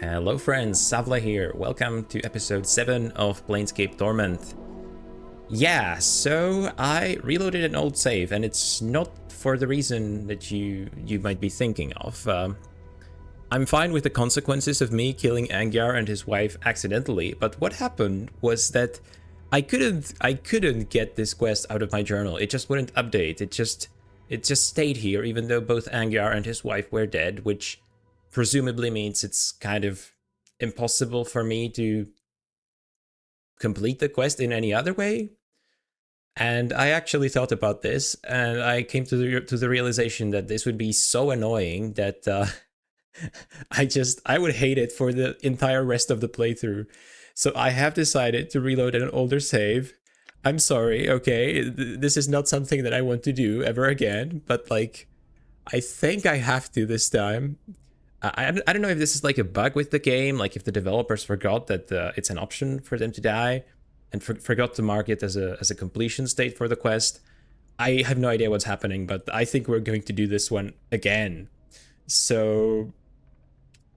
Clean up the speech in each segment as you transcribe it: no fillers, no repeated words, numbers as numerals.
Hello friends, Savle here. Welcome to episode 7 of Planescape Torment. Yeah, so I reloaded an old save, and it's not for the reason that you might be thinking of. I'm fine with the consequences of me killing Angyar and his wife accidentally, but what happened was that I couldn't get this quest out of my journal. It just wouldn't update. It just stayed here, even though both Angyar and his wife were dead, which presumably means it's kind of impossible for me to complete the quest in any other way. And I actually thought about this, and I came to the realization that this would be so annoying that I would hate it for the entire rest of the playthrough. So I have decided to reload an older save. I'm sorry, okay? This is not something that I want to do ever again, but like, I think I have to this time. I don't know if this is like a bug with the game, like if the developers forgot that it's an option for them to die and forgot to mark it as a completion state for the quest. I have no idea what's happening, but I think we're going to do this one again. So,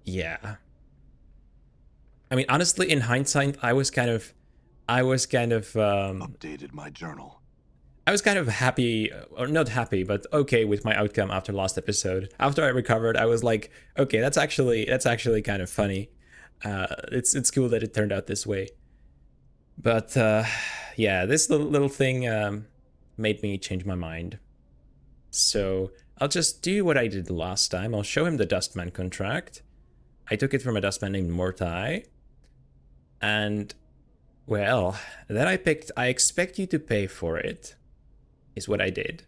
yeah. I mean, honestly, in hindsight, I was kind of updated my journal. I was kind of happy, or not happy, but okay with my outcome after last episode. After I recovered, I was like, okay, that's actually kind of funny. It's cool that it turned out this way. But yeah, this little thing made me change my mind. So I'll just do what I did last time. I'll show him the Dustman contract. I took it from a Dustman named Mortai. And, well, then I picked, I expect you to pay for it, is what I did.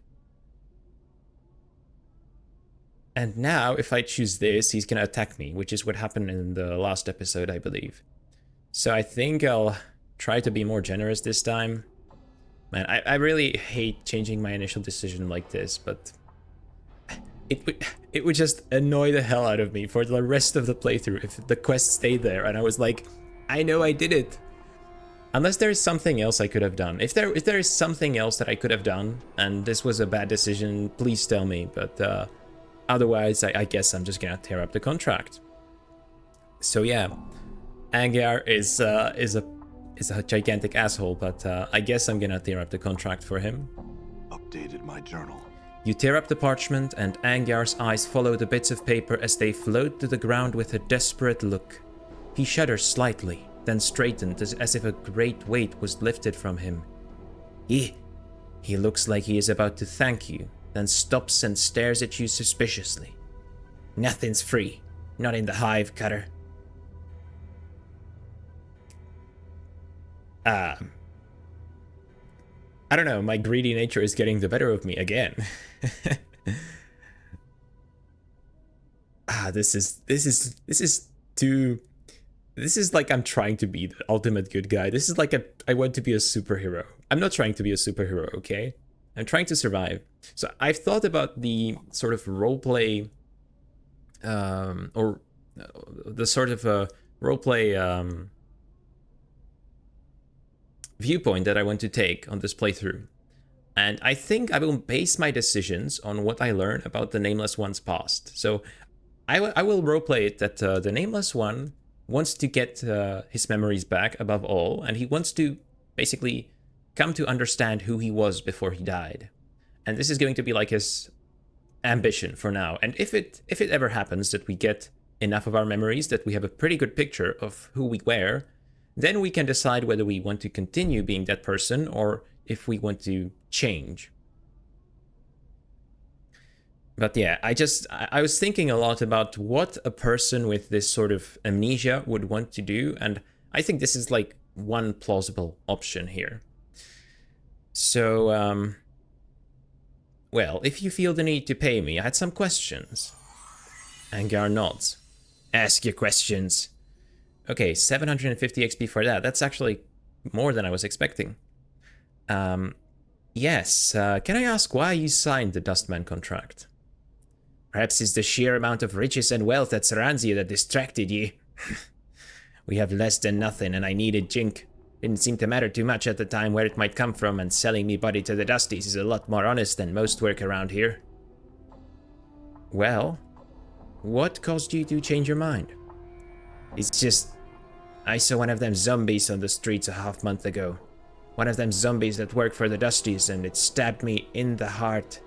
And now, if I choose this, he's gonna attack me, which is what happened in the last episode, I believe. So I think I'll try to be more generous this time. Man, I really hate changing my initial decision like this, but it would just annoy the hell out of me for the rest of the playthrough if the quest stayed there and I was like, I know I did it. Unless there is something else I could have done. If there is something else that I could have done, and this was a bad decision, please tell me. But otherwise, I guess I'm just gonna tear up the contract. So yeah, Angyar is a gigantic asshole, but I guess I'm gonna tear up the contract for him. Updated my journal. You tear up the parchment, and Angyar's eyes follow the bits of paper as they float to the ground with a desperate look. He shudders slightly, then straightened as if a great weight was lifted from him. He looks like he is about to thank you, then stops and stares at you suspiciously. Nothing's free, not in the Hive, Cutter. I don't know, my greedy nature is getting the better of me again. This is like I'm trying to be the ultimate good guy. This is like I want to be a superhero. I'm not trying to be a superhero, okay? I'm trying to survive. So I've thought about the sort of roleplay, or the sort of roleplay viewpoint that I want to take on this playthrough. And I think I will base my decisions on what I learn about the Nameless One's past. So I will roleplay it that the Nameless One wants to get his memories back above all, and he wants to basically come to understand who he was before he died. And this is going to be like his ambition for now. And if it ever happens that we get enough of our memories, that we have a pretty good picture of who we were, then we can decide whether we want to continue being that person or if we want to change. But yeah, I was thinking a lot about what a person with this sort of amnesia would want to do, and I think this is like one plausible option here. So, well, if you feel the need to pay me, I had some questions. Angyar nods. Ask your questions. Okay, 750 XP for that. That's actually more than I was expecting. Yes, can I ask why you signed the Dustman contract? Perhaps it's the sheer amount of riches and wealth that surrounds you that distracted you. We have less than nothing, and I needed Jink. Didn't seem to matter too much at the time where it might come from, and selling me body to the Dusties is a lot more honest than most work around here. Well, what caused you to change your mind? It's just... I saw one of them zombies on the streets a half-month ago. One of them zombies that work for the Dusties, and it stabbed me in the heart.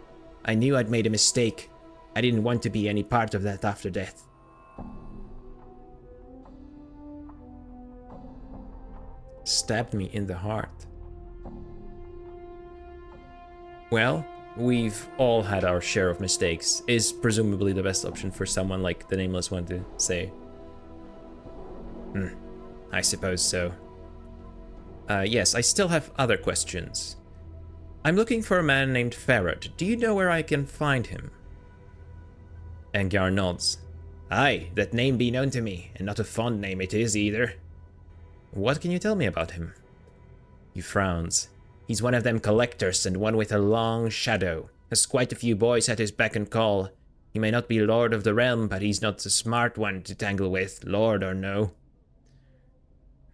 I knew I'd made a mistake. I didn't want to be any part of that after death. Stabbed me in the heart. Well, we've all had our share of mistakes, is presumably the best option for someone like the Nameless One to say. I suppose so. Yes, I still have other questions. I'm looking for a man named Ferret. Do you know where I can find him? Angyar nods. Aye, that name be known to me, and not a fond name it is either. What can you tell me about him? He frowns. He's one of them collectors, and one with a long shadow. Has quite a few boys at his beck and call. He may not be Lord of the Realm, but he's not a smart one to tangle with, Lord or no.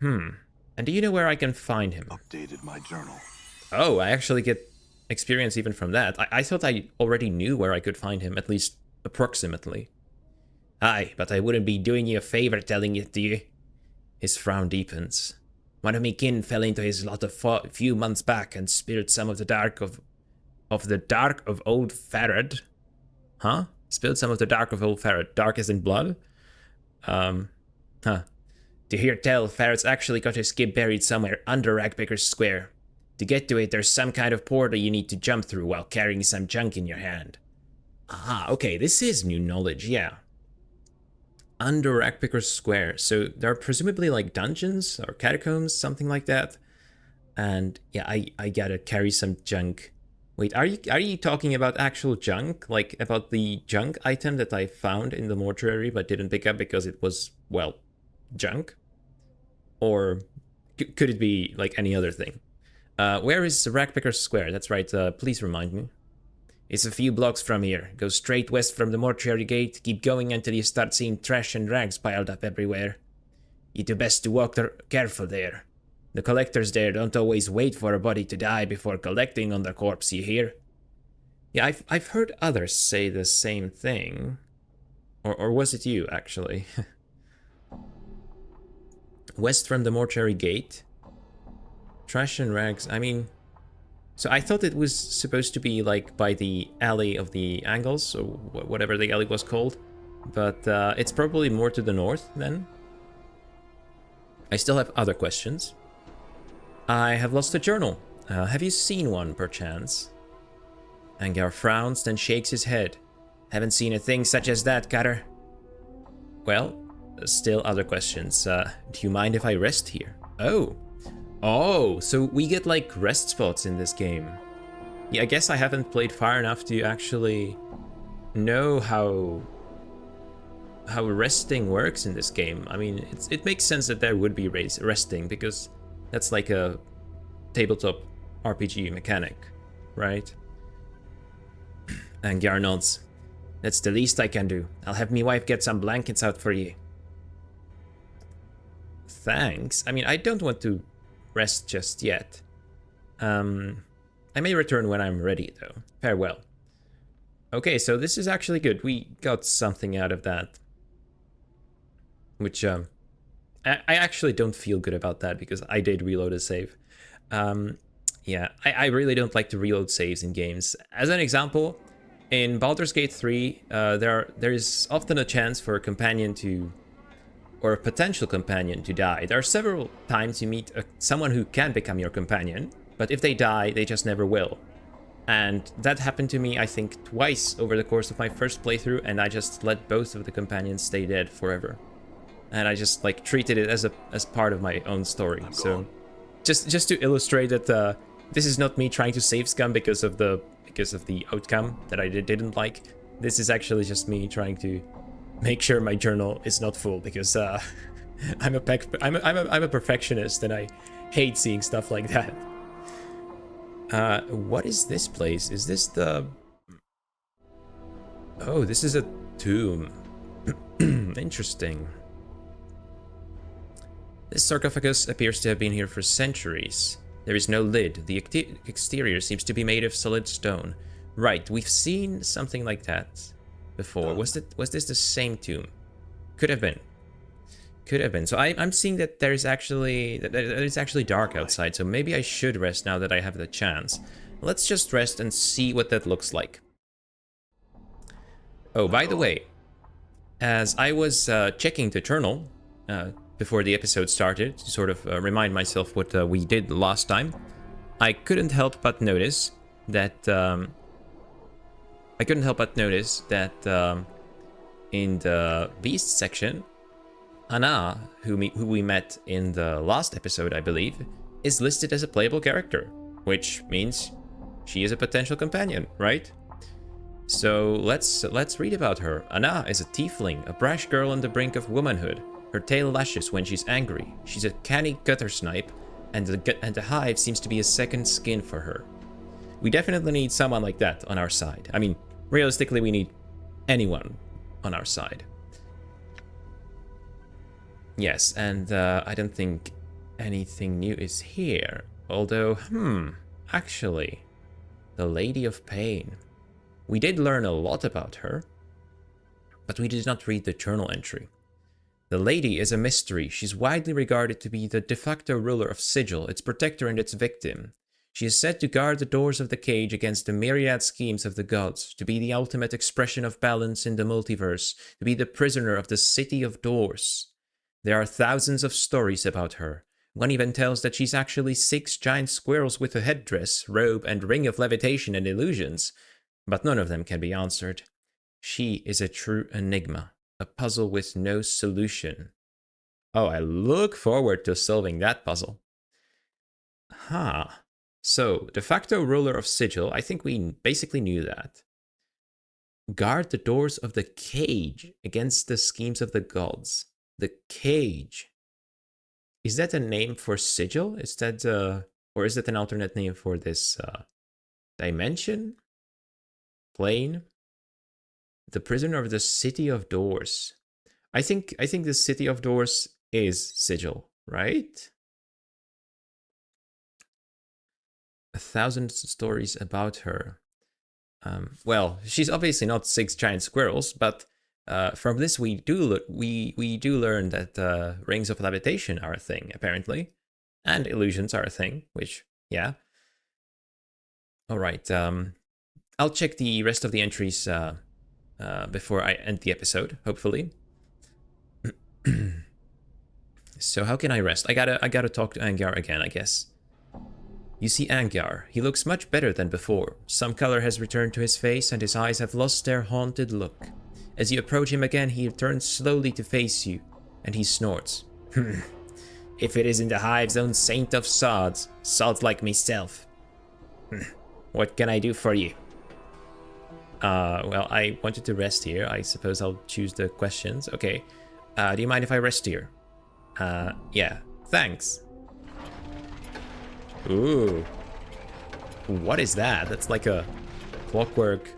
And do you know where I can find him? Updated my journal. Oh, I actually get experience even from that. I thought I already knew where I could find him, at least approximately. Aye, but I wouldn't be doing you a favor telling it to you. His frown deepens. One of me kin fell into his lot a few months back and spilled some of the dark of the dark of old Farad. Huh? Spilled some of the dark of old Farad. Dark as in blood? To hear tell, Farad's actually got his skip buried somewhere under Ragpicker's Square. To get to it, there's some kind of portal you need to jump through while carrying some junk in your hand. Ah, okay, this is new knowledge, yeah. Under Ragpicker's Square, so there are presumably like dungeons or catacombs, something like that. And yeah, I gotta carry some junk. Wait, are you talking about actual junk? Like about the junk item that I found in the mortuary but didn't pick up because it was, well, junk? Or could it be like any other thing? Where is Ragpicker's Square? That's right, please remind me. It's a few blocks from here. Go straight west from the mortuary gate, keep going until you start seeing trash and rags piled up everywhere. You do best to walk careful there. The collectors there don't always wait for a body to die before collecting on the corpse, you hear? Yeah, I've heard others say the same thing. Or was it you, actually? West from the mortuary gate? Trash and rags, I mean... So I thought it was supposed to be like by the alley of the Angles, or whatever the alley was called. But it's probably more to the north then. I still have other questions. I have lost a journal. Have you seen one, perchance? Angyar frowns, then shakes his head. Haven't seen a thing such as that, Cutter. Well, still other questions. Do you mind if I rest here? Oh, so we get like rest spots in this game. Yeah, I guess I haven't played far enough to actually know how resting works in this game. I mean, it makes sense that there would be resting because that's like a tabletop RPG mechanic, right? And Angyar nods. That's the least I can do. I'll have me wife get some blankets out for you. Thanks. I mean, I don't want to rest just yet. I may return when I'm ready, though. Farewell. Okay, so this is actually good. We got something out of that. Which, I actually don't feel good about that because I did reload a save. Yeah, I really don't like to reload saves in games. As an example, in Baldur's Gate 3, there is often a chance for a companion to... or a potential companion to die. There are several times you meet someone who can become your companion, but if they die, they just never will. And that happened to me, I think, twice over the course of my first playthrough, and I just let both of the companions stay dead forever. And I just like treated it as part of my own story. So just to illustrate that this is not me trying to save scum because of the outcome that I didn't like. This is actually just me trying to make sure my journal is not full because I'm a perfectionist and I hate seeing stuff like that. What is this place? Is this the... Oh, this is a tomb. Interesting. This sarcophagus appears to have been here for centuries. There is no lid. The exterior seems to be made of solid stone. Right, we've seen something like that before. Was this the same tomb? Could have been. Could have been. So I'm seeing that there's actually it's actually dark outside, so maybe I should rest now that I have the chance. Let's just rest and see what that looks like. Oh, by the way, as I was checking the journal before the episode started to sort of remind myself what we did last time, I couldn't help but notice that in the Beast section, Anna, who we met in the last episode, I believe, is listed as a playable character, which means she is a potential companion, right? So let's read about her. Anna is a tiefling, a brash girl on the brink of womanhood. Her tail lashes when she's angry. She's a canny gutter snipe, and the Hive seems to be a second skin for her. We definitely need someone like that on our side. I mean, realistically, we need anyone on our side. Yes, and I don't think anything new is here. Although, actually, the Lady of Pain. We did learn a lot about her, but we did not read the journal entry. The lady is a mystery. She's widely regarded to be the de facto ruler of Sigil, its protector and its victim. She is said to guard the doors of the cage against the myriad schemes of the gods, to be the ultimate expression of balance in the multiverse, to be the prisoner of the City of Doors. There are thousands of stories about her. One even tells that she's actually 6 giant squirrels with a headdress, robe, and ring of levitation and illusions, but none of them can be answered. She is a true enigma, a puzzle with no solution. Oh, I look forward to solving that puzzle. So, de facto ruler of Sigil, I think we basically knew that. Guard the doors of the cage against the schemes of the gods. The cage. Is that a name for Sigil? Is that, or is that an alternate name for this dimension? Plane? The prisoner of the City of Doors. I think the City of Doors is Sigil, right? 1,000 stories about her. Well, she's obviously not 6 giant squirrels, but from this we do learn that rings of levitation are a thing, apparently, and illusions are a thing. Which, yeah. All right. I'll check the rest of the entries before I end the episode, hopefully. So how can I rest? I gotta talk to Angyar again, I guess. You see Angyar. He looks much better than before. Some color has returned to his face, and his eyes have lost their haunted look. As you approach him again, he turns slowly to face you, and he snorts. If it isn't the Hive's own saint of sods, salt like myself. What can I do for you? Well, I wanted to rest here. I suppose I'll choose the questions. Okay. Do you mind if I rest here? Yeah. Thanks. Ooh. What is that? That's like a clockwork,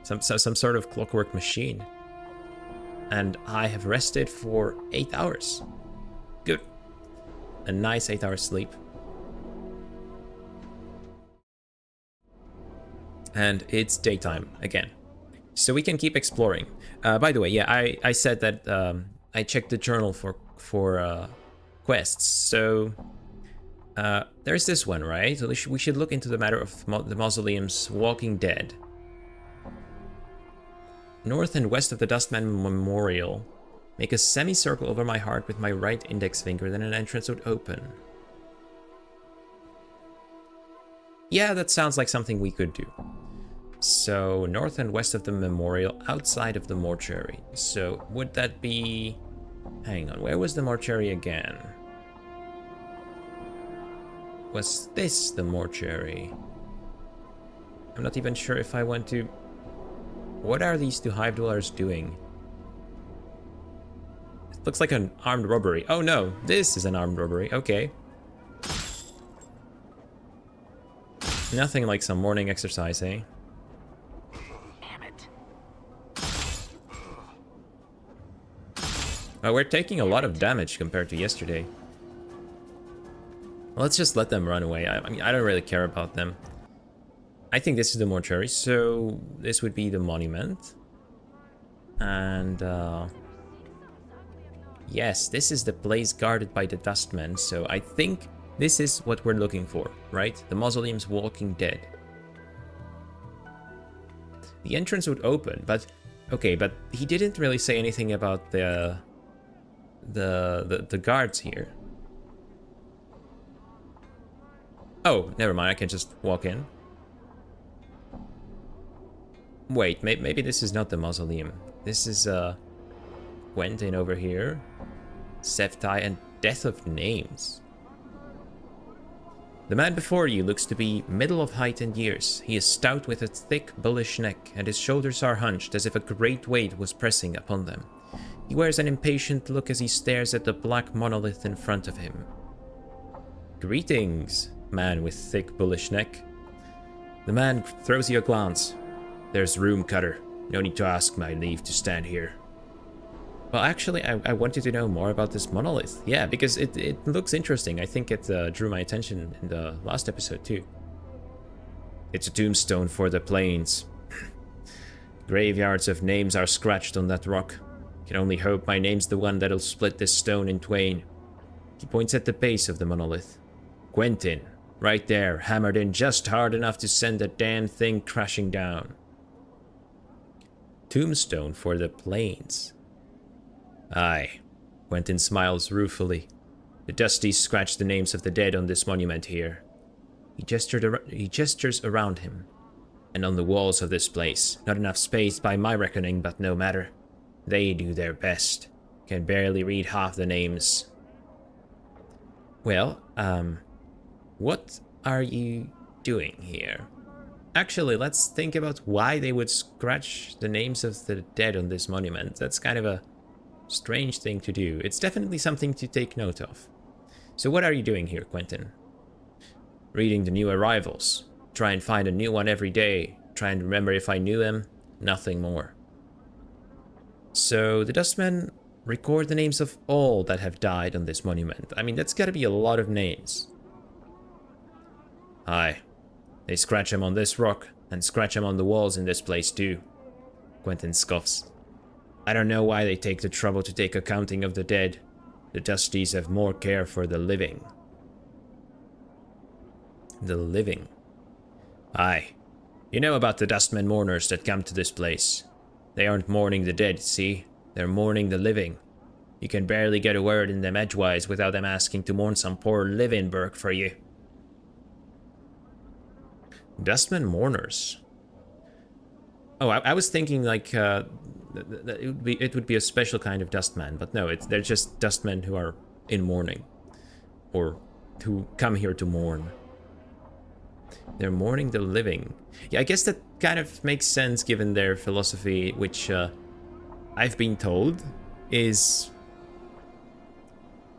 some sort of clockwork machine. And I have rested for 8 hours. Good. A nice 8-hour sleep. And it's daytime again. So we can keep exploring. By the way, yeah, I said that I checked the journal for quests. So there's this one, right? So we should look into the matter of the Mausoleum's Walking Dead. North and west of the Dustman Memorial. Make a semicircle over my heart with my right index finger, then an entrance would open. Yeah, that sounds like something we could do. So, north and west of the memorial, outside of the mortuary. So, would that be... Hang on, where was the mortuary again? Was this the mortuary? I'm not even sure if I want to... What are these two Hive dwellers doing? It looks like an armed robbery. Oh no, this is an armed robbery. Okay. Nothing like some morning exercise, eh? Damn it. Well, we're taking a lot of damage compared to yesterday. Let's just let them run away. I mean, I don't really care about them. I think this is the mortuary, so this would be the monument. And, Yes, this is the place guarded by the Dustmen, so I think this is what we're looking for, right? The Mausoleum's Walking Dead. The entrance would open, but... Okay, but he didn't really say anything about the guards here. Oh, never mind, I can just walk in. Wait, maybe this is not the Mausoleum. This is, Quentin over here. Seftai and Death of Names. The man before you looks to be middle of height and years. He is stout with a thick, bullish neck, and his shoulders are hunched as if a great weight was pressing upon them. He wears an impatient look as he stares at the black monolith in front of him. Greetings, man with thick, bullish neck. The man throws you a glance. There's room, Cutter. No need to ask my leave to stand here. Well, actually, I wanted to know more about this monolith. Yeah, because it looks interesting. I think it drew my attention in the last episode, too. It's a tombstone for the plains. Graveyards of names are scratched on that rock. Can only hope my name's the one that'll split this stone in twain. He points at the base of the monolith. Quentin, right there, hammered in just hard enough to send the damn thing crashing down. Tombstone for the plains. Aye. Quentin smiles ruefully. The Dusties scratch the names of the dead on this monument here. He gestures around him. And on the walls of this place. Not enough space by my reckoning, but no matter. They do their best. Can barely read half the names. Well, what are you doing here? Actually, let's think about why they would scratch the names of the dead on this monument. That's kind of a strange thing to do. It's definitely something to take note of. So what are you doing here, Quentin? Reading the new arrivals. Try and find a new one every day. Try and remember if I knew them. Nothing more. So the Dustmen record the names of all that have died on this monument. I mean, that's gotta be a lot of names. Aye. They scratch them on this rock, and scratch them on the walls in this place too. Quentin scoffs. I don't know why they take the trouble to take accounting of the dead. The Dusties have more care for the living. The living? Aye. You know about the Dustmen mourners that come to this place. They aren't mourning the dead, see? They're mourning the living. You can barely get a word in them edgewise without them asking to mourn some poor living Burke for you. Dustmen mourners. Oh, I was thinking like it would be a special kind of dustman, but no, they're just dustmen who are in mourning, or who come here to mourn. They're mourning the living. Yeah, I guess that kind of makes sense given their philosophy, which I've been told is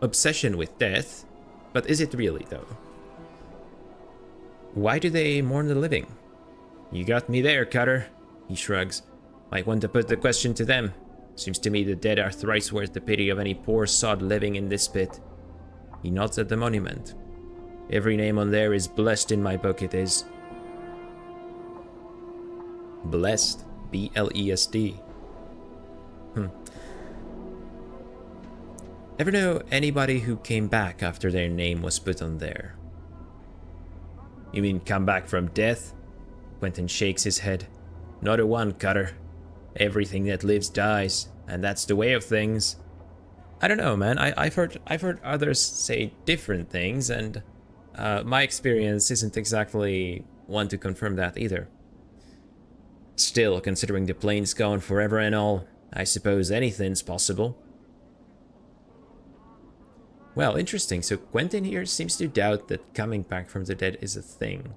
obsession with death, but is it really though? Why do they mourn the living? You got me there, Cutter. He shrugs. Might want to put the question to them. Seems to me the dead are thrice worth the pity of any poor sod living in this pit. He nods at the monument. Every name on there is blessed in my book, it is. Blessed. B-L-E-S-D. Ever know anybody who came back after their name was put on there? You mean come back from death? Quentin shakes his head. Not a one, Cutter. Everything that lives dies, and that's the way of things. I don't know, man. I've heard others say different things, and my experience isn't exactly one to confirm that either. Still, considering the plane's gone forever and all, I suppose anything's possible. Well, interesting. So Quentin here seems to doubt that coming back from the dead is a thing.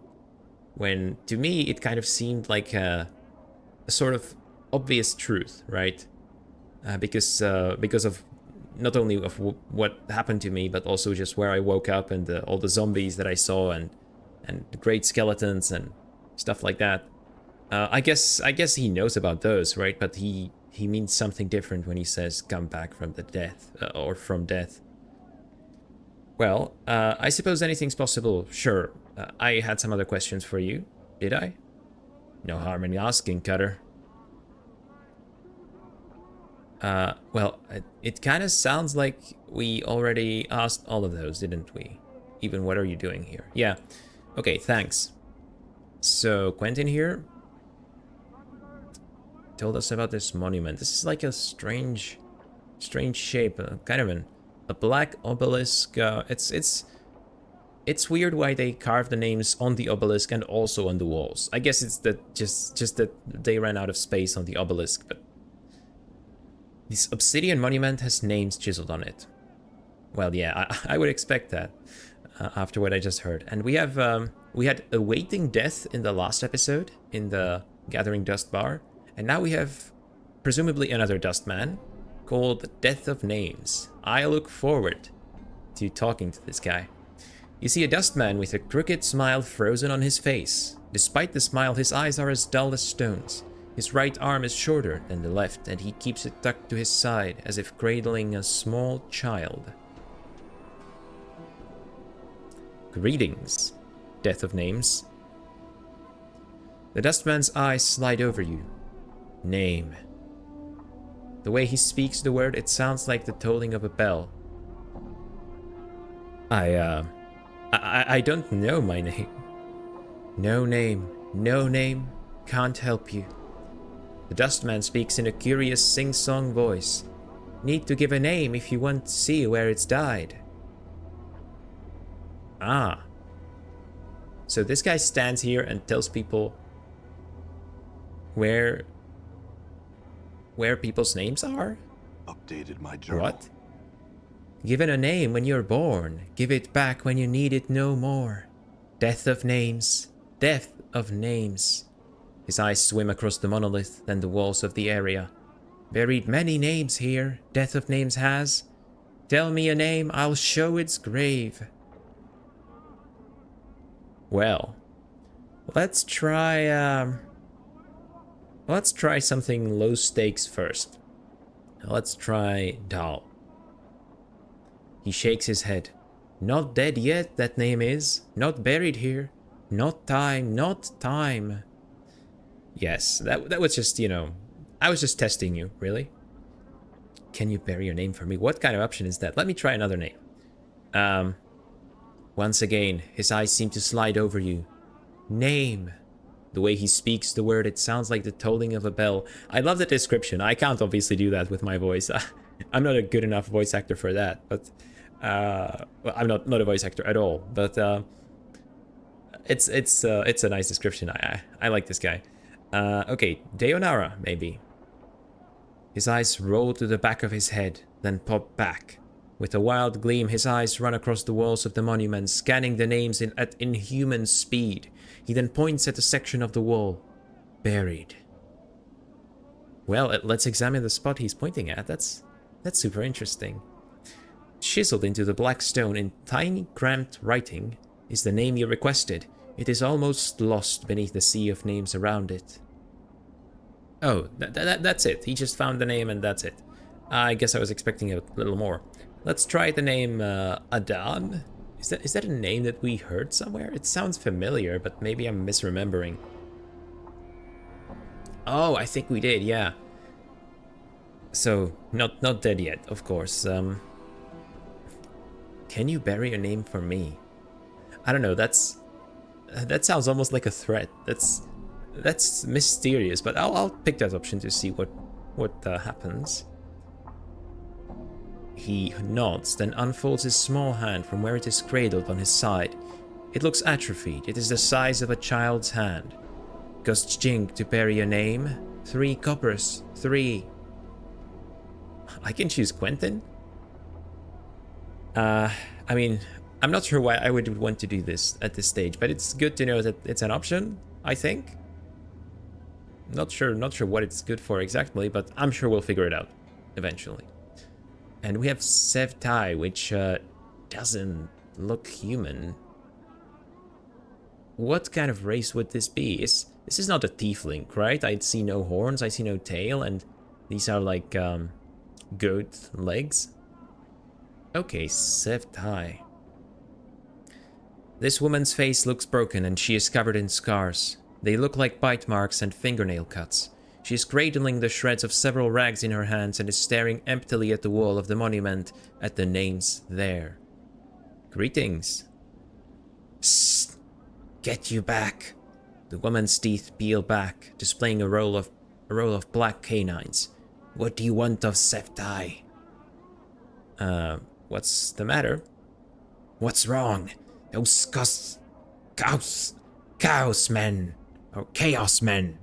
When, to me, it kind of seemed like a sort of obvious truth, right? Because of not only of what happened to me, but also just where I woke up and all the zombies that I saw and the great skeletons and stuff like that. I guess he knows about those, right? But he means something different when he says come back from the death or from death. Well, I suppose anything's possible. Sure. I had some other questions for you. Did I? No harm in asking, Cutter. Well, it kind of sounds like we already asked all of those, didn't we? Even what are you doing here? Yeah. Okay, thanks. So, Quentin here told us about this monument. This is like a strange shape, kind of a black obelisk. It's weird why they carved the names on the obelisk and also on the walls. I guess it's that just that they ran out of space on the obelisk, but this obsidian monument has names chiseled on it. Well, yeah, I would expect that after what I just heard. And we had awaiting death in the last episode in the Gathering Dust bar, and now we have presumably another dust man called Death of Names. I look forward to talking to this guy. You see a dust man with a crooked smile frozen on his face. Despite the smile, his eyes are as dull as stones. His right arm is shorter than the left, and he keeps it tucked to his side as if cradling a small child. Greetings, Death of Names. The dustman's eyes slide over you. Name. The way he speaks the word, it sounds like the tolling of a bell. I don't know my name. No name, can't help you. The dustman speaks in a curious sing-song voice. Need to give a name if you want to see where it's died. Ah. So this guy stands here and tells people where people's names are? Updated my journal. What? Given a name when you're born, give it back when you need it no more. Death of names, death of names. His eyes swim across the monolith and the walls of the area. Buried many names here, Death of Names has. Tell me a name, I'll show its grave. Well, let's try something low stakes first. Let's try Dal. He shakes his head. Not dead yet, that name is. Not buried here. Not time, not time. Yes, that was just, I was just testing you, really. Can you bury your name for me? What kind of option is that? Let me try another name. Once again, his eyes seem to slide over you. Name. The way he speaks the word, it sounds like the tolling of a bell. I love the description. I can't obviously do that with my voice. I'm not a good enough voice actor for that, but well, I'm not a voice actor at all. But it's a nice description. I like this guy. Okay, Deonara, maybe. His eyes roll to the back of his head, then pop back. With a wild gleam, his eyes run across the walls of the monument, scanning the names at inhuman speed. He then points at a section of the wall. Buried. Well, let's examine the spot he's pointing at. That's super interesting. Chiseled into the black stone in tiny, cramped writing is the name you requested. It is almost lost beneath the sea of names around it. Oh, that's it. He just found the name and that's it. I guess I was expecting a little more. Let's try the name Adan. Is that a name that we heard somewhere? It sounds familiar, but maybe I'm misremembering. Oh, I think we did, yeah. So, not dead yet, of course. Can you bury a name for me? I don't know, that sounds almost like a threat. That's mysterious, but I'll pick that option to see what happens. He nods, then unfolds his small hand from where it is cradled on his side. It looks atrophied. It is the size of a child's hand. Cost Jink to bury a name. 3 coppers. 3. I can choose Quentin? I mean, I'm not sure why I would want to do this at this stage, but it's good to know that it's an option, I think. Not sure what it's good for exactly, but I'm sure we'll figure it out eventually. And we have Sevtai, which doesn't look human. What kind of race would this be? This is not a tiefling, right? I see no horns, I see no tail, and these are like goat legs. Okay, Sevtai. This woman's face looks broken and she is covered in scars. They look like bite marks and fingernail cuts. She is cradling the shreds of several rags in her hands and is staring emptily at the wall of the monument at the names there. Greetings. Sst! Get you back. The woman's teeth peel back, displaying a row of black canines. What do you want of Septai? What's the matter? What's wrong? Those chaos men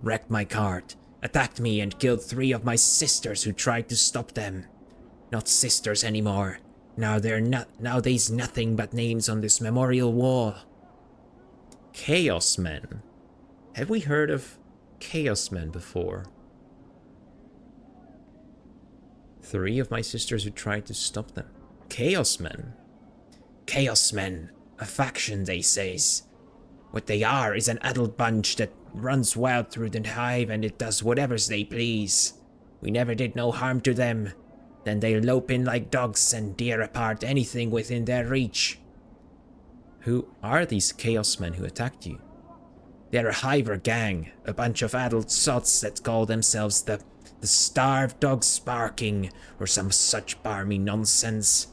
wrecked my cart, attacked me and killed 3 of my sisters who tried to stop them. Not sisters anymore. Now there's nothing but names on this memorial wall. Chaos men? Have we heard of Chaos men before? 3 of my sisters who tried to stop them. Chaos men? Chaos men. A faction, they says. What they are is an adult bunch that runs wild through the Hive and it does whatevers they please. We never did no harm to them. Then they lope in like dogs and tear apart anything within their reach. Who are these Chaos men who attacked you? They're a Hiver gang, a bunch of adult sots that call themselves the Starved Dog Sparking, or some such barmy nonsense.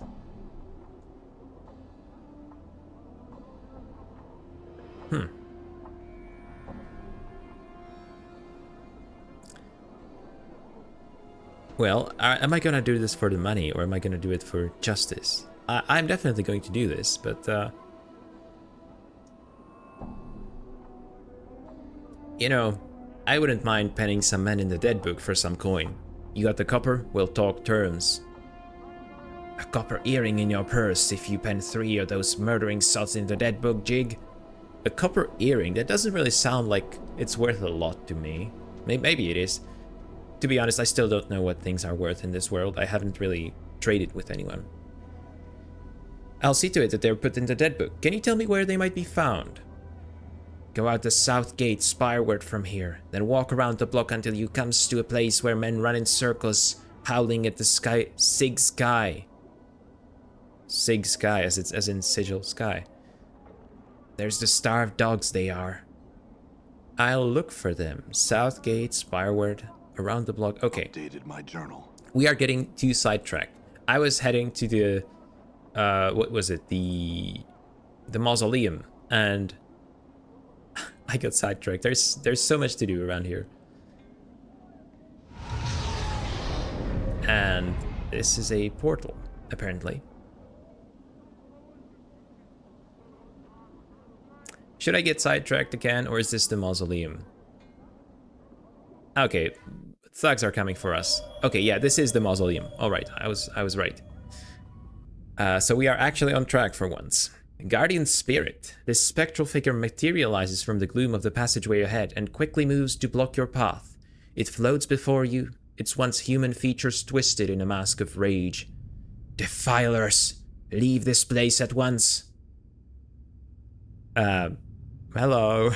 Well, am I gonna do this for the money, or am I gonna do it for justice? I'm definitely going to do this, but you know, I wouldn't mind penning some men in the dead book for some coin. You got the copper? We'll talk terms. A copper earring in your purse if you pen 3 of those murdering sots in the dead book, Jig? A copper earring? That doesn't really sound like it's worth a lot to me. Maybe it is. To be honest, I still don't know what things are worth in this world. I haven't really traded with anyone. I'll see to it that they're put in the dead book. Can you tell me where they might be found? Go out the south gate spireward from here, then walk around the block until you comes to a place where men run in circles, howling at the sky. Sig sky, as in sigil sky. There's the starved dogs they are. I'll look for them. South gate spireward, around the block. Okay. Updated my journal. We are getting too sidetracked. I was heading to the what was it? The Mausoleum, and I got sidetracked. There's so much to do around here. And this is a portal, apparently. Should I get sidetracked again, or is this the Mausoleum? Okay, thugs are coming for us. Okay, yeah, this is the Mausoleum. All right, I was right. So we are actually on track for once. Guardian Spirit. This spectral figure materializes from the gloom of the passageway ahead and quickly moves to block your path. It floats before you, its once human features twisted in a mask of rage. Defilers, leave this place at once. Hello.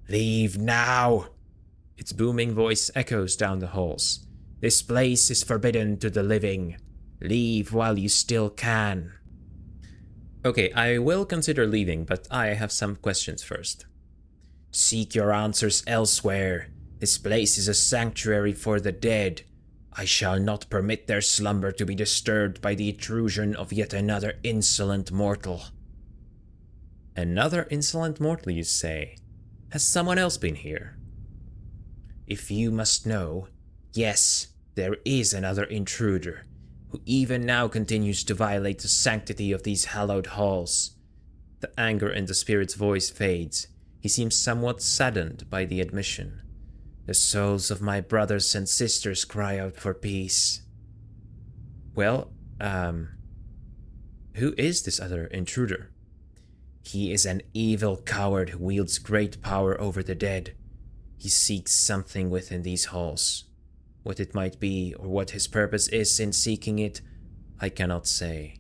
Leave now. Its booming voice echoes down the halls. This place is forbidden to the living. Leave while you still can. Okay, I will consider leaving, but I have some questions first. Seek your answers elsewhere. This place is a sanctuary for the dead. I shall not permit their slumber to be disturbed by the intrusion of yet another insolent mortal. Another insolent mortal, you say? Has someone else been here? If you must know, yes, there is another intruder, who even now continues to violate the sanctity of these hallowed halls. The anger in the spirit's voice fades. He seems somewhat saddened by the admission. The souls of my brothers and sisters cry out for peace. Well, who is this other intruder? He is an evil coward who wields great power over the dead. He seeks something within these halls. What it might be, or what his purpose is in seeking it, I cannot say.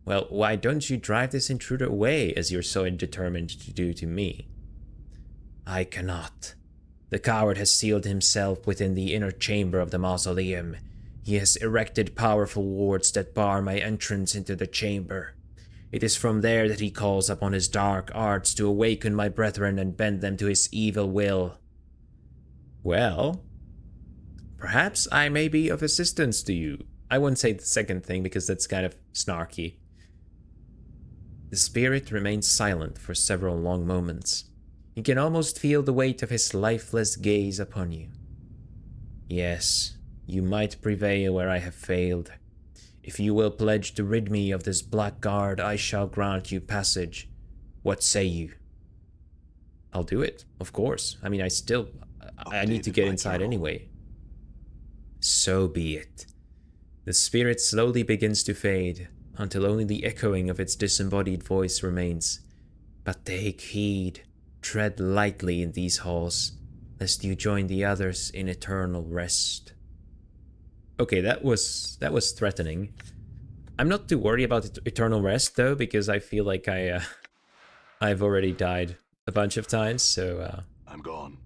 Well, why don't you drive this intruder away, as you're so determined to do to me? I cannot. The coward has sealed himself within the inner chamber of the Mausoleum. He has erected powerful wards that bar my entrance into the chamber. It is from there that he calls upon his dark arts to awaken my brethren and bend them to his evil will. Well, perhaps I may be of assistance to you. I wouldn't say the second thing because that's kind of snarky. The spirit remains silent for several long moments. You can almost feel the weight of his lifeless gaze upon you. Yes, you might prevail where I have failed. If you will pledge to rid me of this blackguard, I shall grant you passage. What say you? I'll do it, of course. I mean, I need to get inside anyway. So be it. The spirit slowly begins to fade, until only the echoing of its disembodied voice remains. But take heed, tread lightly in these halls, lest you join the others in eternal rest. Okay, that was threatening. I'm not too worried about eternal rest though, because I feel like I've already died a bunch of times, so I'm gone.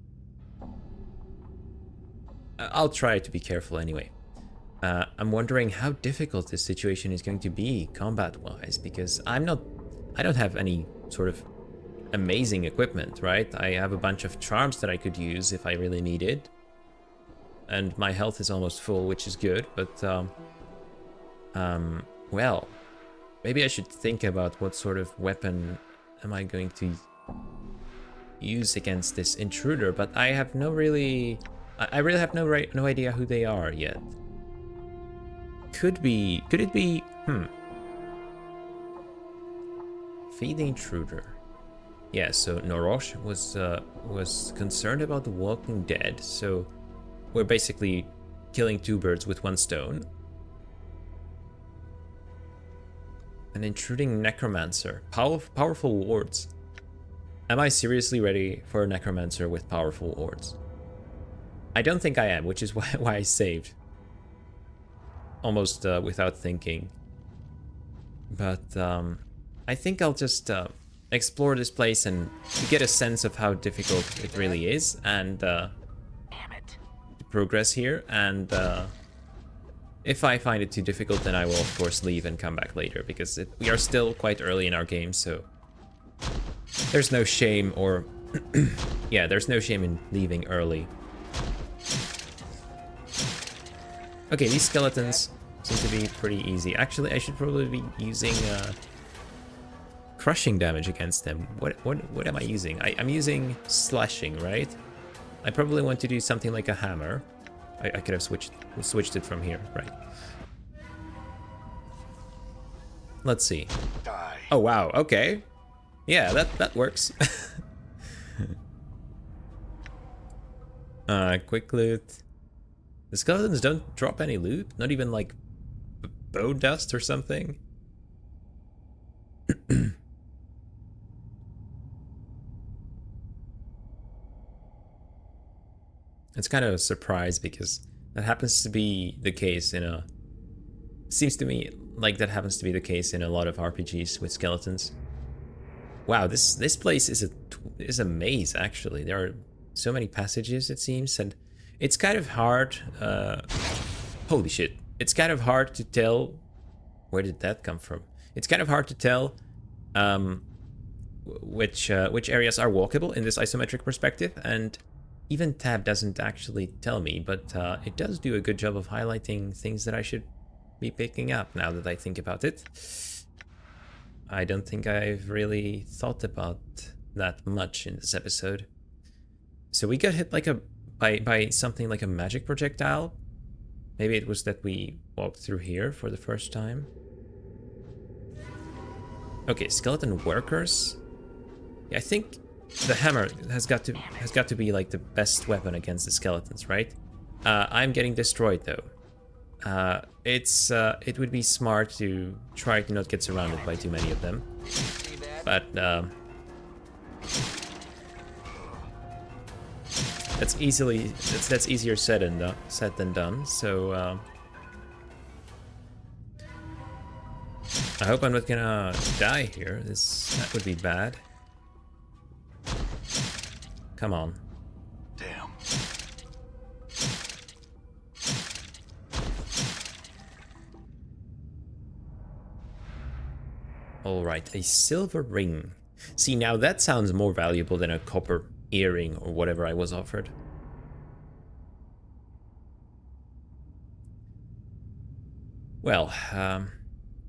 I'll try to be careful anyway. I'm wondering how difficult this situation is going to be combat-wise, because I don't have any sort of amazing equipment, right? I have a bunch of charms that I could use if I really needed. And my health is almost full, which is good, but well, maybe I should think about what sort of weapon am I going to use against this intruder, but I have I really have no idea who they are yet. Could it be, Feed the intruder. Yeah, so Norosh was concerned about the Walking Dead, so we're basically killing two birds with one stone. An intruding necromancer. Powerful wards. Am I seriously ready for a necromancer with powerful wards? I don't think I am, which is why I saved. Almost without thinking. But I think I'll just explore this place and get a sense of how difficult it really is, and progress here, and if I find it too difficult, then I will of course leave and come back later, because we are still quite early in our game, so there's no shame, or yeah, there's no shame in leaving early. Okay, these skeletons seem to be pretty easy. Actually, I should probably be using crushing damage against them. What am I using? I'm using slashing, right? I probably want to do something like a hammer. I could have switched it from here, right? Let's see. Die. Oh wow, okay. Yeah, that works. Quick loot. The skeletons don't drop any loot, not even like bone dust or something. It's kind of a surprise, because that happens to be the case in a... Seems to me like that happens to be the case in a lot of RPGs with skeletons. Wow, this place is a maze, actually. There are so many passages, it seems, and it's kind of hard... holy shit. It's kind of hard to tell... Where did that come from? It's kind of hard to tell which areas are walkable in this isometric perspective, and even Tab doesn't actually tell me, but it does do a good job of highlighting things that I should be picking up now that I think about it. I don't think I've really thought about that much in this episode. So we got hit like by something like a magic projectile. Maybe it was that we walked through here for the first time. Okay, skeleton workers. Yeah, I think the hammer has got to be like the best weapon against the skeletons, right? I'm getting destroyed though. It would be smart to try to not get surrounded by too many of them, but that's easier said than done. So I hope I'm not gonna die here. That would be bad. Come on. Damn. Alright, a silver ring. See, now that sounds more valuable than a copper earring or whatever I was offered. Well,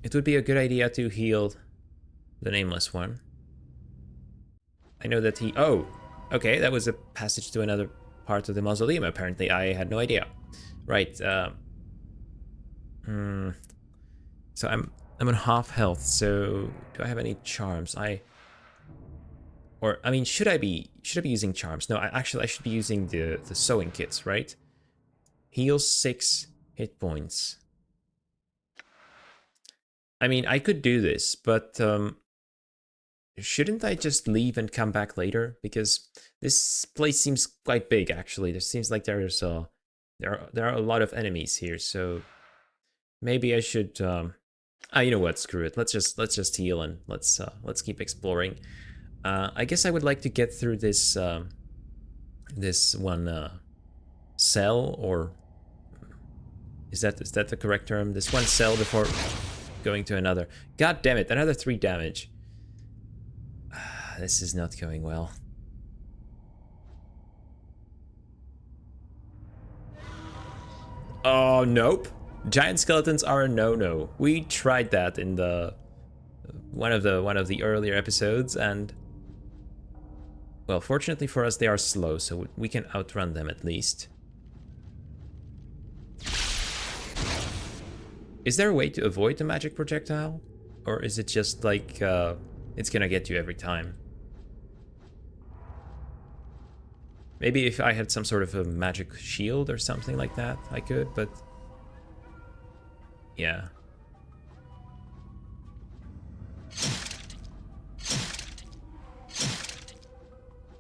it would be a good idea to heal the Nameless One. I know that he... Oh! Okay, that was a passage to another part of the Mausoleum, apparently. I had no idea. Right, So I'm on half health, so do I have any charms? I mean, should I be using charms? No, I should be using the sewing kits, right? Heal 6 hit points. I mean, I could do this, but shouldn't I just leave and come back later? Because this place seems quite big, actually. There seems like there are a lot of enemies here, so maybe I should. You know what? Screw it. Let's just heal and let's keep exploring. I guess I would like to get through this this one cell, or is that the correct term? This one cell before going to another. God damn it! Another 3 damage. This is not going well. Oh, nope. Giant skeletons are a no-no. We tried that in the one of the earlier episodes, and well, fortunately for us, they are slow, so we can outrun them at least. Is there a way to avoid the magic projectile? Or is it just like it's gonna get you every time? Maybe if I had some sort of a magic shield or something like that, I could, but yeah.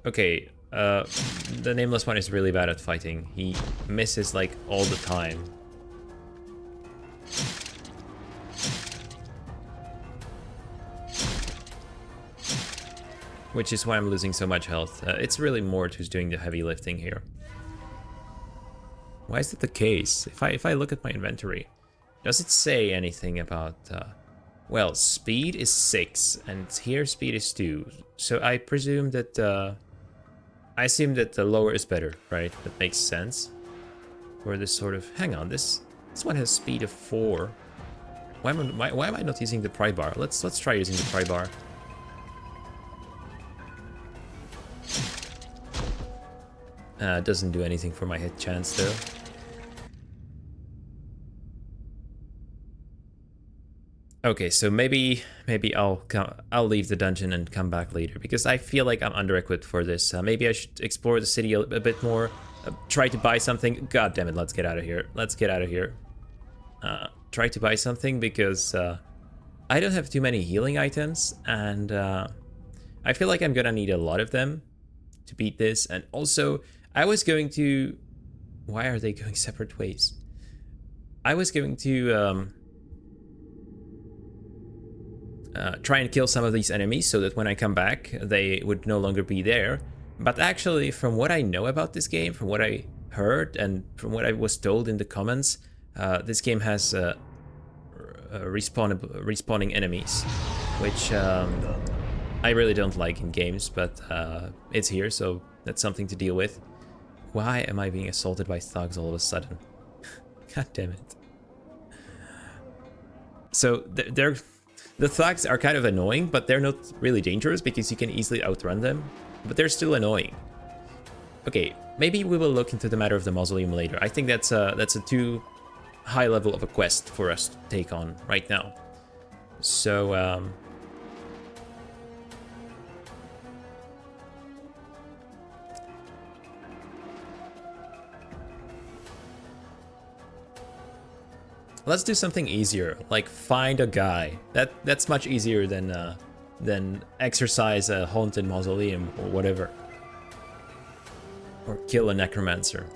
Okay, the Nameless One is really bad at fighting. He misses like all the time. Which is why I'm losing so much health. It's really Mort who's doing the heavy lifting here. Why is that the case? If I look at my inventory, does it say anything about... well, speed is 6, and here speed is 2. So I presume that... I assume that the lower is better, right? That makes sense. For this sort of... Hang on, this one has speed of 4. Why am I not using the pry bar? Let's try using the pry bar. Doesn't do anything for my hit chance though. Okay, so maybe I'll leave the dungeon and come back later, because I feel like I'm under-equipped for this. Maybe I should explore the city a bit more. Try to buy something. God damn it! Let's get out of here. Let's get out of here. Try to buy something because I don't have too many healing items, and I feel like I'm gonna need a lot of them to beat this. And also, I was going to... Why are they going separate ways? I was going to try and kill some of these enemies so that when I come back, they would no longer be there. But actually, from what I know about this game, from what I heard, and from what I was told in the comments, this game has respawning enemies, which I really don't like in games, but it's here, so that's something to deal with. Why am I being assaulted by thugs all of a sudden? God damn it. So the thugs are kind of annoying, but they're not really dangerous because you can easily outrun them, but they're still annoying. Okay, maybe we will look into the matter of the Mausoleum later. I think that's a too high level of a quest for us to take on right now. So let's do something easier, like find a guy. That's much easier than exercise a haunted mausoleum or whatever. Or kill a necromancer.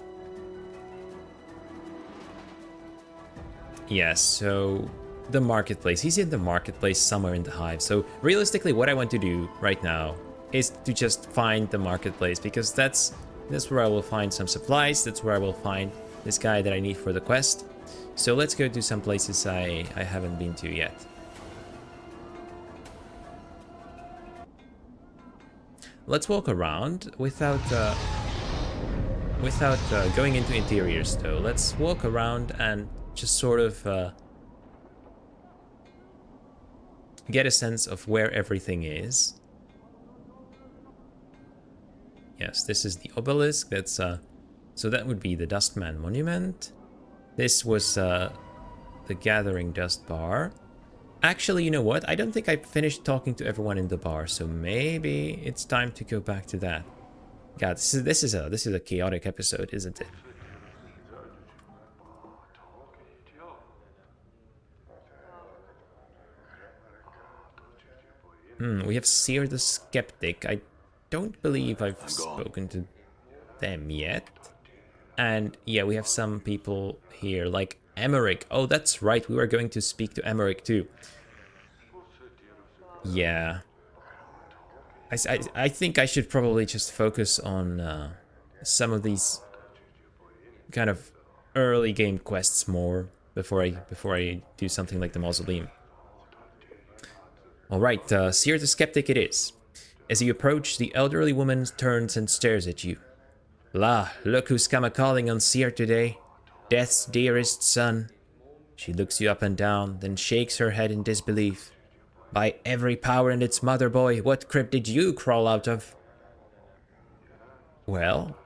Yes, so the marketplace. He's in the marketplace somewhere in the Hive. So realistically, what I want to do right now is to just find the marketplace, because that's where I will find some supplies. That's where I will find this guy that I need for the quest. So let's go to some places I haven't been to yet. Let's walk around without going into interiors though. Let's walk around and just sort of get a sense of where everything is. Yes, this is the Obelisk. That's so that would be the Dustman Monument. This was the Gathering Dust Bar. Actually, you know what? I don't think I finished talking to everyone in the bar, so maybe it's time to go back to that. God, this is a chaotic episode, isn't it? We have Sere the Skeptic. I don't believe I've spoken to them yet. And yeah, we have some people here, like Emmerich. Oh, that's right, we were going to speak to Emmerich too. Yeah. I think I should probably just focus on some of these kind of early game quests more before I do something like the Mausoleum. Alright, Sere the Skeptic it is. As you approach, the elderly woman turns and stares at you. La, look who's come a-calling on Sere today. Death's dearest son. She looks you up and down, then shakes her head in disbelief. By every power in its mother, boy, what crypt did you crawl out of? Well,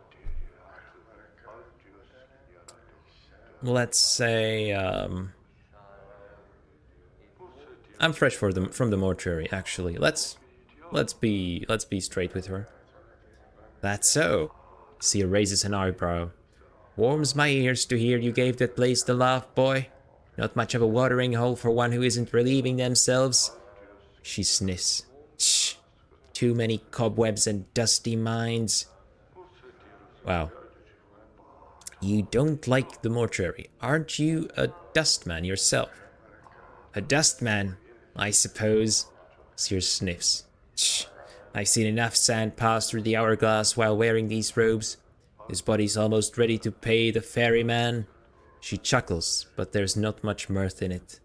let's say, I'm fresh from the mortuary, actually. Let's be straight with her. That's so. Sere raises an eyebrow. Warms my ears to hear you gave that place the laugh, boy. Not much of a watering hole for one who isn't relieving themselves. She sniffs. Shh. Too many cobwebs and dusty minds. Wow. You don't like the mortuary. Aren't you a dustman yourself? A dustman, I suppose. Sere sniffs. Shh. I've seen enough sand pass through the hourglass while wearing these robes. His body's almost ready to pay the ferryman. She chuckles, but there's not much mirth in it.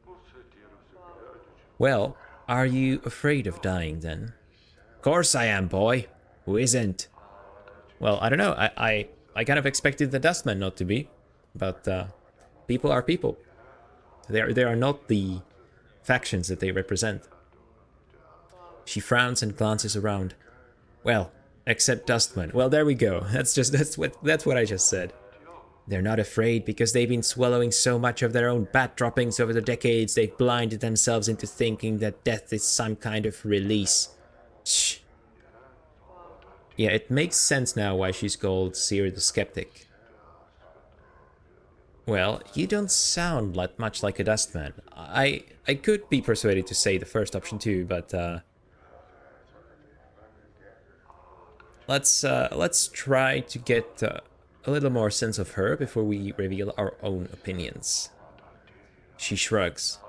Well, are you afraid of dying then? Course I am, boy. Who isn't? Well, I don't know. I kind of expected the Dustman not to be, but people are people. They are not the factions that they represent. She frowns and glances around. Well, except Dustman. Well, there we go. That's what I just said. They're not afraid because they've been swallowing so much of their own bat droppings over the decades they've blinded themselves into thinking that death is some kind of release. Shh. Yeah, it makes sense now why she's called Sere the Skeptic. Well, you don't sound much like a Dustman. I could be persuaded to say the first option too, but let's try to get a little more sense of her before we reveal our own opinions. She shrugs.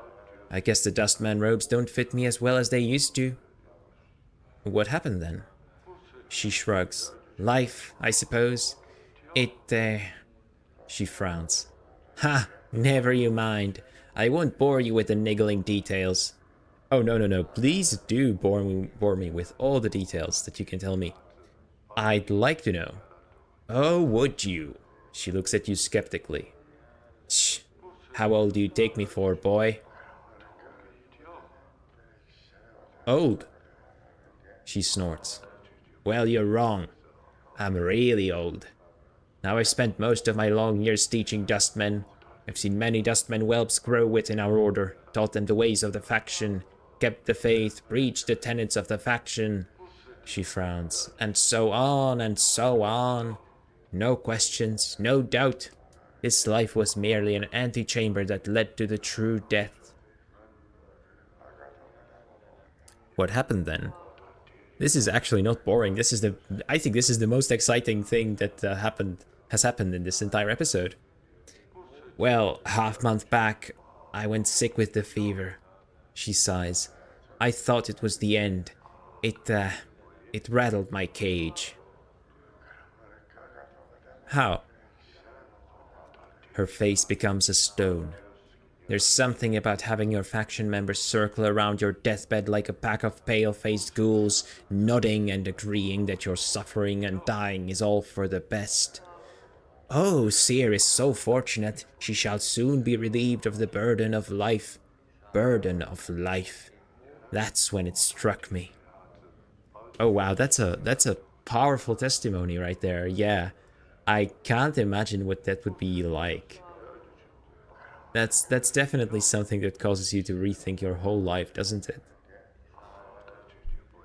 I guess the Dustman robes don't fit me as well as they used to. What happened then? She shrugs. Life, I suppose. She frowns. Ha! Never you mind. I won't bore you with the niggling details. Oh, no. Please do bore me with all the details that you can tell me. I'd like to know. Oh, would you? She looks at you skeptically. Shh. How old do you take me for, boy? Old. She snorts. Well, you're wrong. I'm really old. Now I've spent most of my long years teaching dustmen. I've seen many dustmen whelps grow within our order, taught them the ways of the faction, kept the faith, preached the tenets of the faction. She frowns. And so on and so on. No questions, no doubt. This life was merely an antechamber that led to the true death. What happened then? This is actually not boring. I think this is the most exciting thing that has happened in this entire episode. Well, half-month back, I went sick with the fever. She sighs. I thought it was the end. It rattled my cage. How? Her face becomes a stone. There's something about having your faction members circle around your deathbed like a pack of pale-faced ghouls, nodding and agreeing that your suffering and dying is all for the best. Oh, Sere is so fortunate. She shall soon be relieved of the burden of life. Burden of life. That's when it struck me. Oh wow, that's a powerful testimony right there. Yeah, I can't imagine what that would be like. That's definitely something that causes you to rethink your whole life, doesn't it?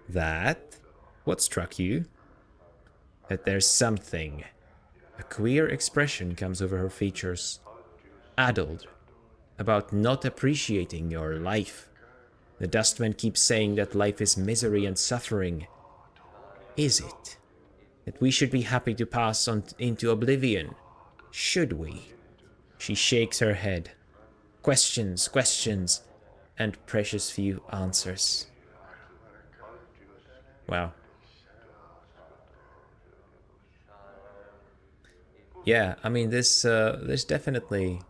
That? What struck you? That there's something. A queer expression comes over her features. Addled. About not appreciating your life. The dustman keeps saying that life is misery and suffering. Is it? That we should be happy to pass on into oblivion? Should we? She shakes her head. Questions, questions, and precious few answers. Wow. Yeah, I mean this definitely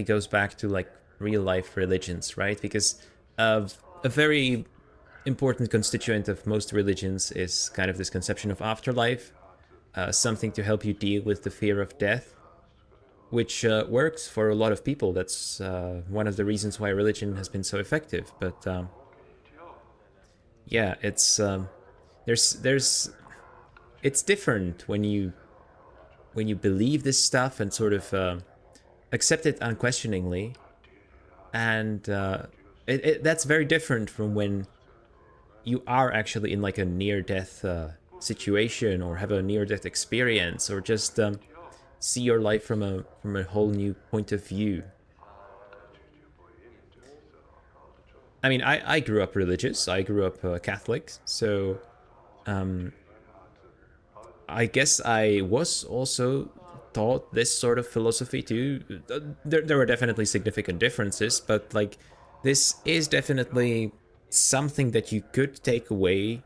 goes back to like real life religions, right? Because a very important constituent of most religions is kind of this conception of afterlife, something to help you deal with the fear of death, which works for a lot of people. That's one of the reasons why religion has been so effective. But yeah, there's it's different when you believe this stuff and sort of accept it unquestioningly, and that's very different from when you are actually in like a near-death situation, or have a near-death experience, or just see your life from a whole new point of view. I mean, I grew up religious. I grew up Catholic, so I guess I was also taught this sort of philosophy too. There were definitely significant differences, but like this is definitely something that you could take away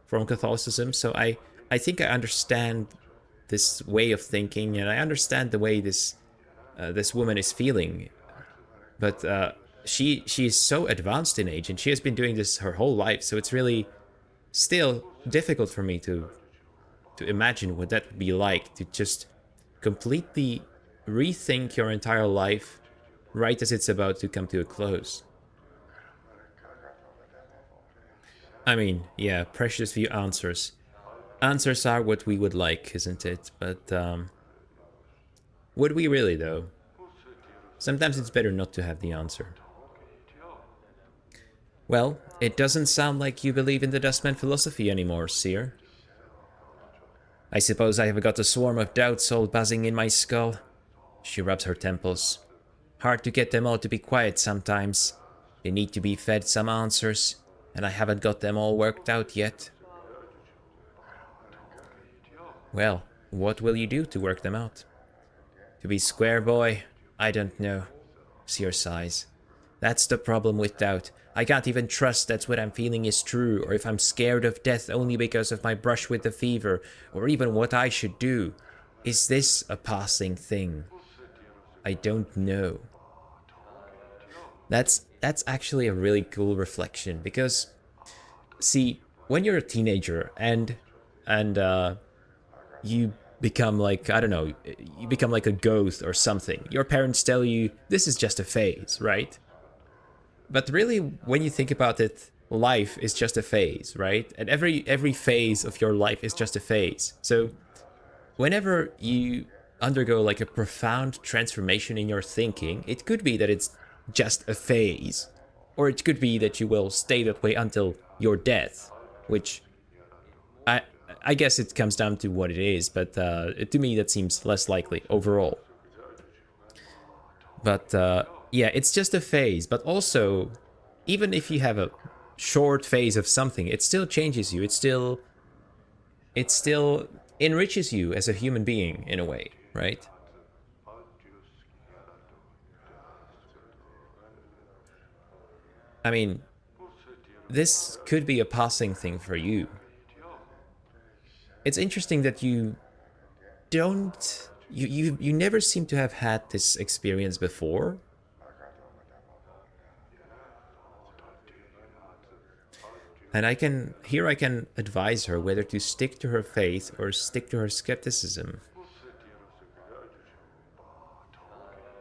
from Catholicism. So I think I understand this way of thinking, and I understand the way this woman is feeling. But she is so advanced in age, and she has been doing this her whole life. So it's really still difficult for me to imagine what that would be like, to just completely rethink your entire life right as it's about to come to a close. I mean, yeah, precious few answers. Answers are what we would like, isn't it? But would we really, though? Sometimes it's better not to have the answer. Well, it doesn't sound like you believe in the Dustman philosophy anymore, Sere. I suppose I have got a swarm of doubts all buzzing in my skull. She rubs her temples. Hard to get them all to be quiet sometimes. They need to be fed some answers, and I haven't got them all worked out yet. Well, what will you do to work them out? To be square, boy? I don't know. Sere sighs. That's the problem with doubt. I can't even trust that what I'm feeling is true, or if I'm scared of death only because of my brush with the fever, or even what I should do. Is this a passing thing? I don't know. That's actually a really cool reflection, because, see, when you're a teenager and you become like, I don't know, you become like a ghost or something, your parents tell you this is just a phase, right? But really, when you think about it, life is just a phase, right? And every phase of your life is just a phase. So whenever you undergo like a profound transformation in your thinking, it could be that it's just a phase, or it could be that you will stay that way until your death, which I guess it comes down to what it is, but to me that seems less likely overall. But yeah, it's just a phase. But also, even if you have a short phase of something, it still changes you. It still enriches you as a human being in a way, right? I mean, this could be a passing thing for you. It's interesting that you don't you never seem to have had this experience before. And I can advise her whether to stick to her faith or stick to her skepticism.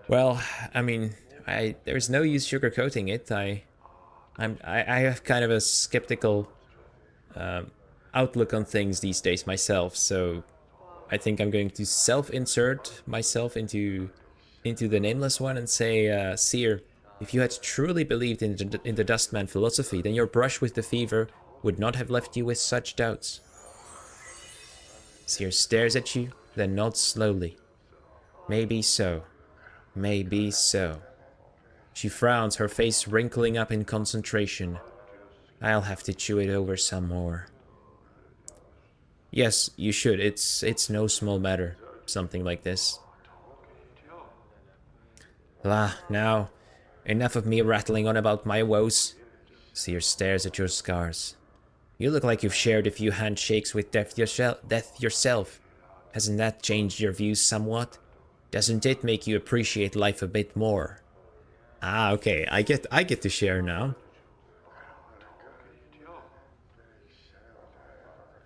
Well, I mean, There's no use sugarcoating it. I have kind of a skeptical outlook on things these days myself, so I think I'm going to self-insert myself into the Nameless One and say, Sere, if you had truly believed in the Dustman philosophy, then your brush with the fever would not have left you with such doubts. Sere stares at you, then nods slowly. Maybe so. Maybe so. She frowns, her face wrinkling up in concentration. I'll have to chew it over some more. Yes, you should. It's no small matter. Something like this. Now, enough of me rattling on about my woes. Sere stares at your scars. You look like you've shared a few handshakes with death yourself. Hasn't that changed your views somewhat? Doesn't it make you appreciate life a bit more? Ah, okay. I get to share now.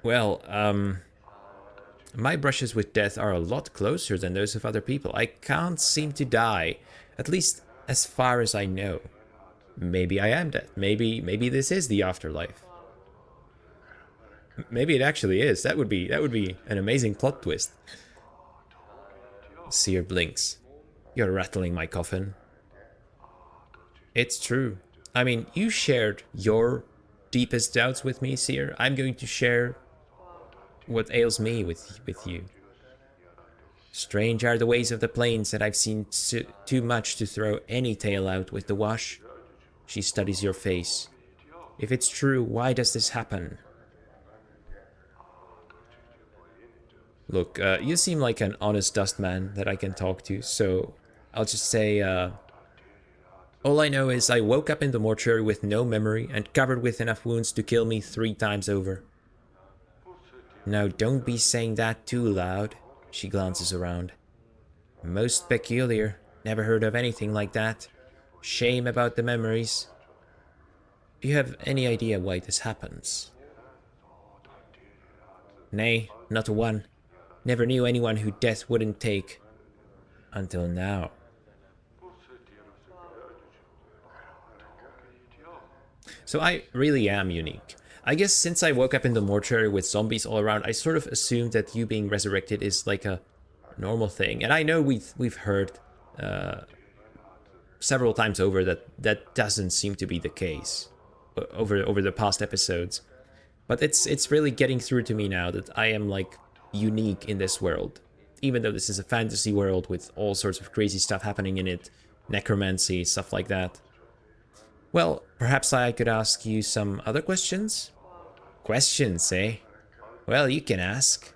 Well, my brushes with death are a lot closer than those of other people. I can't seem to die, at least as far as I know. Maybe I am dead. Maybe this is the afterlife. Maybe it actually is. That would be an amazing plot twist. Sere blinks. You're rattling my coffin. It's true. I mean, you shared your deepest doubts with me, Sere. I'm going to share what ails me with you. Strange are the ways of the plains that I've seen too much to throw any tale out with the wash. She studies your face. If it's true, why does this happen? Look, you seem like an honest dustman that I can talk to, so I'll just say, all I know is I woke up in the mortuary with no memory and covered with enough wounds to kill me 3 times over. Now don't be saying that too loud. She glances around. Most peculiar. Never heard of anything like that. Shame about the memories. Do you have any idea why this happens? Nay, not one. Never knew anyone who death wouldn't take. Until now. So I really am unique. I guess since I woke up in the mortuary with zombies all around, I sort of assumed that you being resurrected is like a normal thing. And I know we've heard several times over that doesn't seem to be the case over the past episodes. But it's really getting through to me now that I am like unique in this world. Even though this is a fantasy world with all sorts of crazy stuff happening in it, necromancy, stuff like that. Well, perhaps I could ask you some other questions? Questions, eh? Well, you can ask.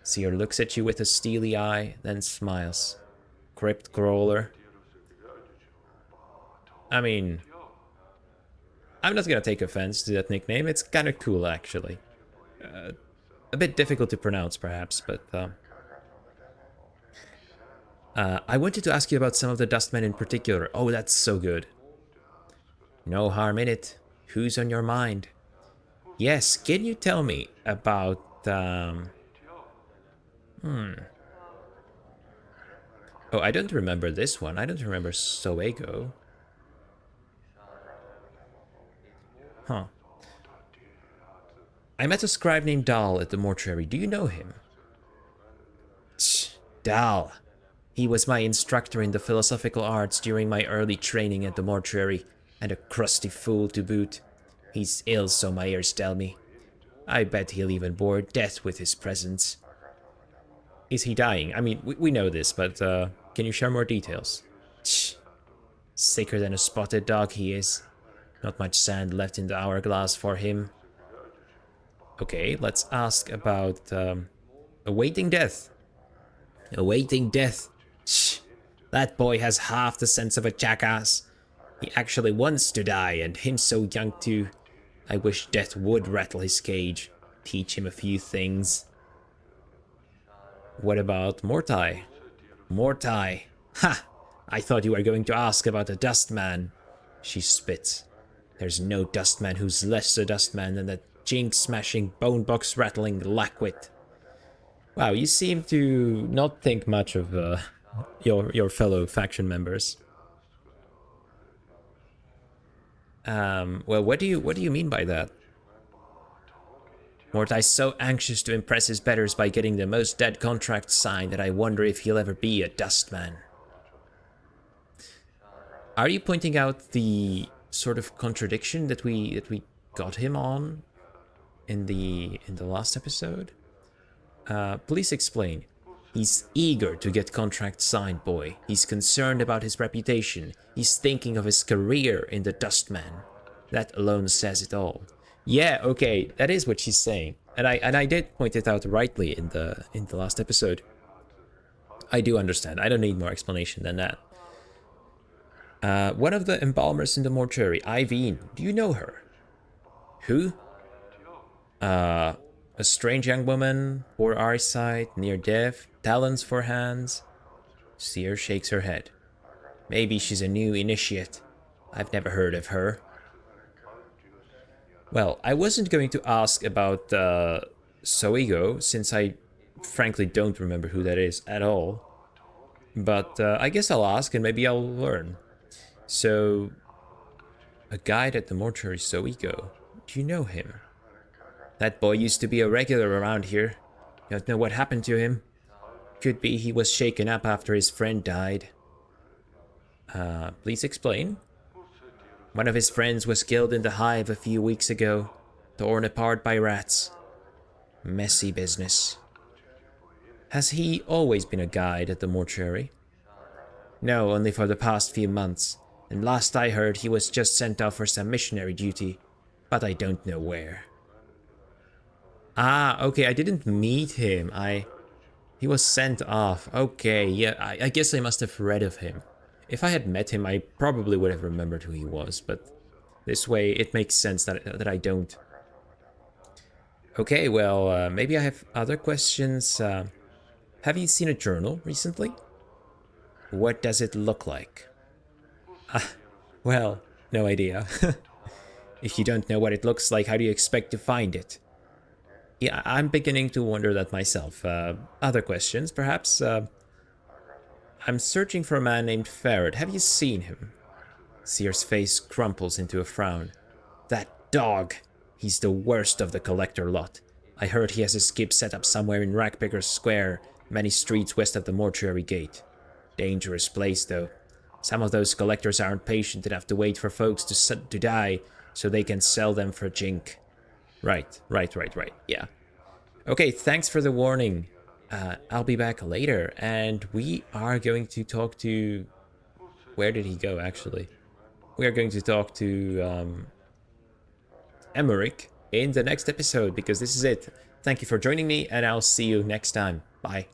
Sere looks at you with a steely eye, then smiles. Crypt crawler. I mean, I'm not gonna take offense to that nickname. It's kinda cool, actually. A bit difficult to pronounce, perhaps, but... I wanted to ask you about some of the Dustmen in particular. Oh, that's so good. No harm in it. Who's on your mind? Yes, can you tell me about, Oh, I don't remember this one. I don't remember Soego. Huh. I met a scribe named Dal at the mortuary. Do you know him? Tch, Dal. He was my instructor in the philosophical arts during my early training at the mortuary, and a crusty fool to boot. He's ill, so my ears tell me. I bet he'll even bore death with his presence. Is he dying? I mean, we know this, but can you share more details? Tch. Sicker than a spotted dog he is. Not much sand left in the hourglass for him. Okay, let's ask about awaiting death. Awaiting death? Shh. That boy has half the sense of a jackass. He actually wants to die, and him so young too. I wish death would rattle his cage, teach him a few things. What about Mortai? Mortai? Ha! I thought you were going to ask about the Dustman. She spits. There's no Dustman who's less a Dustman than that jinx-smashing, bone-box-rattling Lackwit. Wow, you seem to not think much of your fellow faction members. Well, what do you mean by that? Mordai's so anxious to impress his betters by getting the most dead contract signed that I wonder if he'll ever be a dustman. Are you pointing out the sort of contradiction that we got him on in the last episode? Please explain. He's eager to get contracts signed, boy. He's concerned about his reputation. He's thinking of his career in the Dustman. That alone says it all. Yeah, okay, that is what she's saying, and I did point it out rightly in the last episode. I do understand. I don't need more explanation than that. One of the embalmers in the mortuary, Iveen. Do you know her? Who? A strange young woman, poor eyesight, near deaf, talons for hands. Sere shakes her head. Maybe she's a new initiate. I've never heard of her. Well, I wasn't going to ask about Soigo, since I frankly don't remember who that is at all. But I guess I'll ask and maybe I'll learn. So, a guide at the mortuary, Soigo. Do you know him? That boy used to be a regular around here. You don't know what happened to him. Could be he was shaken up after his friend died. Please explain. One of his friends was killed in the Hive a few weeks ago, torn apart by rats. Messy business. Has he always been a guide at the mortuary? No, only for the past few months, and last I heard he was just sent off for some missionary duty, but I don't know where. Ah, okay, I didn't meet him. He was sent off. Okay, yeah, I guess I must have read of him. If I had met him, I probably would have remembered who he was, but this way it makes sense that I don't. Okay, well, maybe I have other questions. Have you seen a journal recently? What does it look like? Well, no idea. If you don't know what it looks like, how do you expect to find it? Yeah, I'm beginning to wonder that myself. Other questions, perhaps? I'm searching for a man named Ferret. Have you seen him? Sere's face crumples into a frown. That dog! He's the worst of the collector lot. I heard he has a skip set up somewhere in Rackpicker's Square, many streets west of the mortuary gate. Dangerous place, though. Some of those collectors aren't patient enough to wait for folks to die so they can sell them for jink. Right. Yeah. Okay, thanks for the warning. I'll be back later, and we are going to talk to... Where did he go, actually? We are going to talk to Emmerich in the next episode, because this is it. Thank you for joining me, and I'll see you next time. Bye.